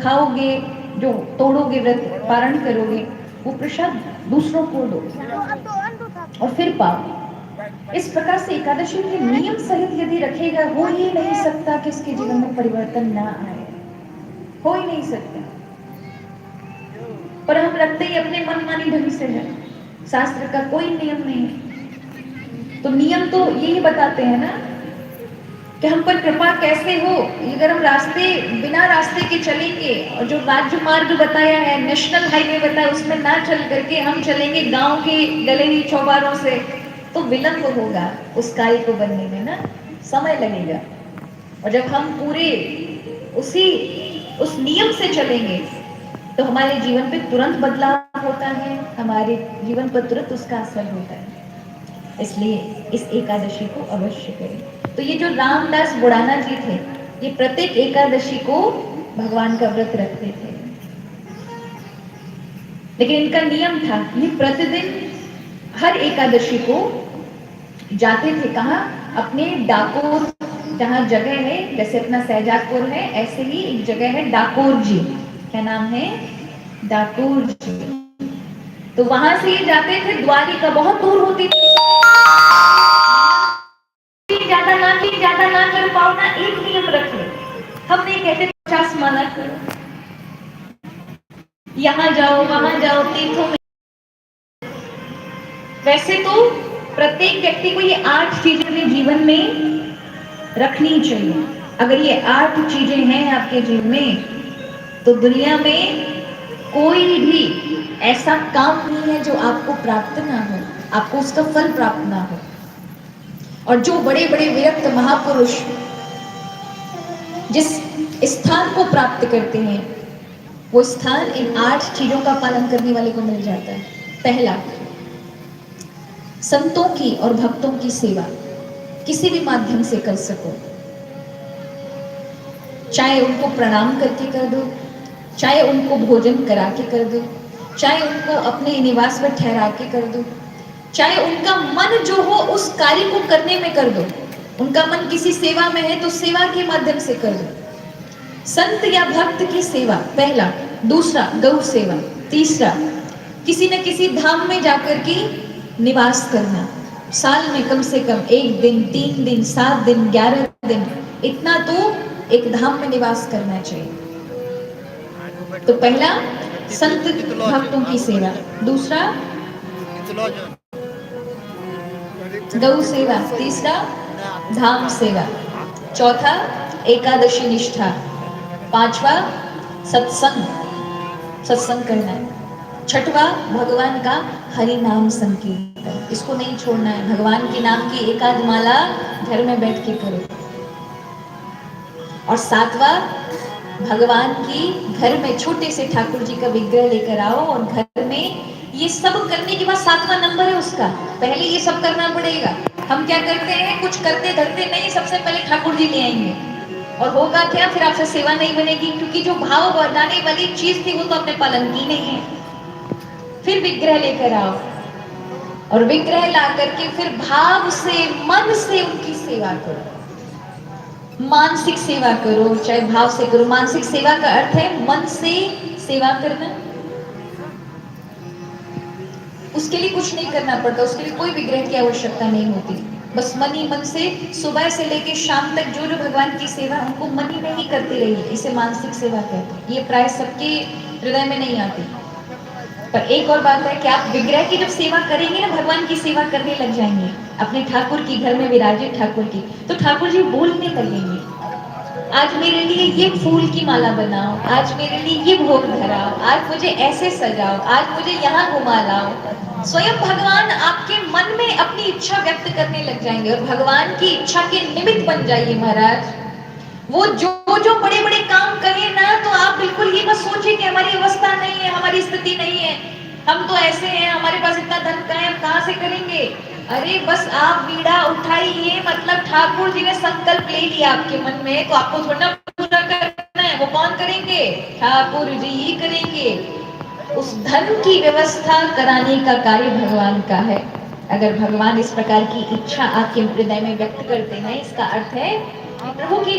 खाओगे, जो तोड़ोगे, व्रत पारण करोगे, वो प्रसाद दूसरों को दो और फिर पाओ। इस प्रकार से एकादशी के नियम सहित यदि रखेगा, हो ही नहीं सकता कि इसके जीवन में परिवर्तन ना आए, हो ही नहीं सकता। पर हम रखते ही अपने मनमानी ढंग से है, शास्त्र का कोई नियम नहीं है। तो नियम तो यही बताते हैं ना कि हम पर कृपा कैसे हो। अगर हम बिना रास्ते के चलेंगे और जो राज्य मार्ग बताया है, नेशनल हाईवे बताया, उसमें ना चल करके हम चलेंगे गांव के गले चौबारों से, तो विलंब होगा उस कार्य को बनने में ना, समय लगेगा। और जब हम पूरे उस नियम से चलेंगे तो हमारे जीवन पे तुरंत बदलाव होता है, हमारे जीवन पर तुरंत उसका असर होता है। इसलिए इस एकादशी को अवश्य करें। तो ये जो रामदास बुड़ाना जी थे, ये प्रत्येक एकादशी को भगवान का व्रत रखते थे, लेकिन इनका नियम था, ये प्रतिदिन हर एकादशी को जाते थे। कहाँ? अपने डाकोर, जहाँ जगह है, जैसे अपना सहजापुर है, ऐसे ही एक जगह है डाकोर जी। क्या नाम है? डाकोर जी। तो वहां से ये जाते थे, द्वारिका बहुत दूर होती थी, ज्यादा ना कर पाओ ना, एक नियम रख लो। हम नहीं कहते 50 माना करो, यहाँ जाओ वहां जाओ, तीर्थों में। वैसे तो प्रत्येक व्यक्ति को ये 8 चीजें अपने जीवन में रखनी चाहिए। अगर ये 8 चीजें हैं आपके जीवन में, तो दुनिया में कोई भी ऐसा काम नहीं है जो आपको प्राप्त ना हो, आपको उसका फल प्राप्त ना हो। और जो बड़े बड़े विरक्त महापुरुष जिस स्थान को प्राप्त करते हैं, वो स्थान इन 8 चीजों का पालन करने वाले को मिल जाता है। पहला, संतों की और भक्तों की सेवा किसी भी माध्यम से कर सको, चाहे उनको प्रणाम करके कर दो, चाहे उनको भोजन करा के कर दो, चाहे उनको अपने निवास में ठहरा के कर दो, चाहे उनका मन जो हो उस कार्य को करने में कर दो। उनका मन किसी सेवा में है तो सेवा के माध्यम से कर दो। संत या भक्त की सेवा पहला। दूसरा, गौ सेवा। तीसरा, किसी न किसी धाम में जाकर के निवास करना, साल में कम से कम 1 दिन, 3 दिन, 7 दिन, 11 दिन, इतना तो एक धाम में निवास करना चाहिए। तो पहला, संत भक्तों की सेवा। दूसरा, गौ सेवा। तीसरा, धाम सेवा। चौथा, एकादशी निष्ठा। पांचवा, सत्संग करना है। छठवा, भगवान का हरि नाम संकीर्तन, इसको नहीं छोड़ना है। भगवान के नाम की एकाध माला घर में बैठ के करो। और सातवा, भगवान की घर में छोटे से ठाकुर जी का विग्रह लेकर आओ, और घर में ये सब करने के बाद 7वां नंबर है उसका, पहले ये सब करना पड़ेगा। हम क्या करते हैं, कुछ करते धरते नहीं, सबसे पहले ठाकुर जी ले आएंगे, और होगा क्या, फिर आपसे सेवा नहीं बनेगी, क्योंकि जो भाव बढ़ाने वाली चीज थी वो तो आपने पालन की नहीं है। फिर विग्रह लेकर आओ, और विग्रह ला करके फिर भाव से, मन से उनकी सेवा करो। मानसिक सेवा करो, चाहे भाव से करो। मानसिक सेवा का अर्थ है मन से सेवा करना। उसके लिए कुछ नहीं करना पड़ता, उसके लिए कोई विग्रह की आवश्यकता नहीं होती। बस मन ही मन से सुबह से लेकर शाम तक जो जो भगवान की सेवा उनको मन ही में ही करते रहिए, इसे मानसिक सेवा कहते हैं। ये प्राय सबके हृदय में नहीं आती। पर एक और बात है कि आप विग्रह की जब सेवा करेंगे ना, भगवान की सेवा करने लग जाएंगे, अपने ठाकुर की, घर में विराजित ठाकुर की, तो ठाकुर जी बोलने लगेंगे, आज मेरे लिए ये फूल की माला बनाओ, आज मेरे लिए ये भोग धराओ, आज मुझे ऐसे सजाओ, आज मुझे यहाँ घुमा लाओ। स्वयं भगवान आपके मन में अपनी इच्छा व्यक्त करने लग जाएंगे, और भगवान की इच्छा के निमित्त बन जाइए महाराज। वो जो जो बड़े बड़े काम कहे ना, तो आप बिल्कुल ये मत सोचिए कि हमारी अवस्था नहीं है, हमारी स्थिति नहीं है, हम तो ऐसे हैं, हमारे पास इतना धन कहाँ है, हम कहाँ से करेंगे। अरे बस आप बीड़ा उठाइए, मतलब ठाकुर जी ने संकल्प ले लिया आपके मन में, तो आपको थोड़ा पूरा करना है। वो कौन करेंगे? ठाकुर जी ही करेंगे। उस धन की व्यवस्था कराने का कार्य भगवान का है। अगर भगवान इस प्रकार की इच्छा आपके हृदय में व्यक्त करते हैं, इसका अर्थ है प्रभु की